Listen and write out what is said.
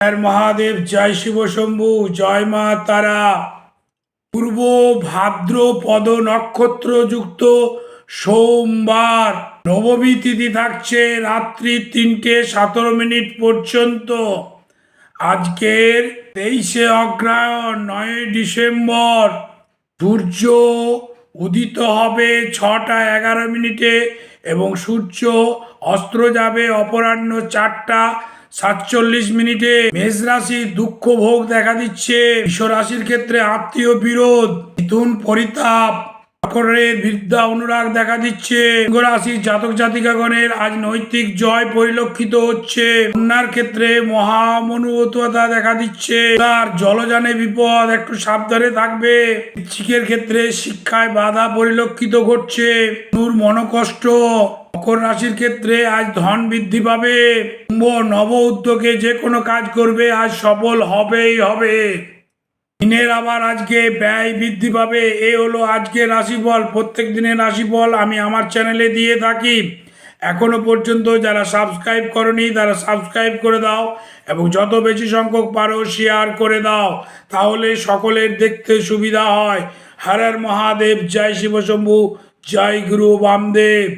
হর মহাদেব, জয় শিব শম্ভু, জয় মা তারা। পূর্ব ভাদ্রপদ নক্ষত্র যুক্ত সোমবার, নবমী তিথি থাকছে রাত্রি 3:17 পর্যন্ত। আজকের 23শে অগ্রহায়ণ 9 ডিসেম্বর। সূর্য উদিত হবে 6:11 এবং সূর্য অস্ত্র যাবে অপরাহ্ন 4:47। মেষ রাশি দুঃখ ভোগ দেখা দিচ্ছে। বৃষ রাশির ক্ষেত্রে আত্মীয় বিরোধ, মিথুন পরিতাপ, মকরের বিদ্যা অনুরাগ দেখা দিচ্ছে। সিংহ রাশির জাতক জাতিকাগণের আজ নৈতিক জয় পরিলক্ষিত হচ্ছে। কন্যার ক্ষেত্রে মহামনুভূততা দেখা দিচ্ছে। তার জলযানে বিপদ, একটু সাবধানে থাকবে। বৃশ্চিকের ক্ষেত্রে শিক্ষায় বাধা পরিলক্ষিত ঘটছে। দূর মনোকষ্ট। মকর রাশির ক্ষেত্রে আজ ধন বৃদ্ধি পাবে। কুম্ভ নব উদ্যোগে যে কোনো কাজ করবে আজ সফল হবেই হবে। দিনের আবার আজকে ব্যয় বৃদ্ধি পাবে। এ হলো আজকে রাশিফল। প্রত্যেক দিনের রাশিফল আমি আমার চ্যানেলে দিয়ে থাকি। এখনো পর্যন্ত যারা সাবস্ক্রাইব করনি তারা সাবস্ক্রাইব করে দাও এবং যত বেশি সংখ্যক পারো শেয়ার করে দাও, তাহলে সকলের দেখতে সুবিধা হয়। হর হর মহাদেব, জয় শিব শম্ভু, জয় গুরু বামদেব।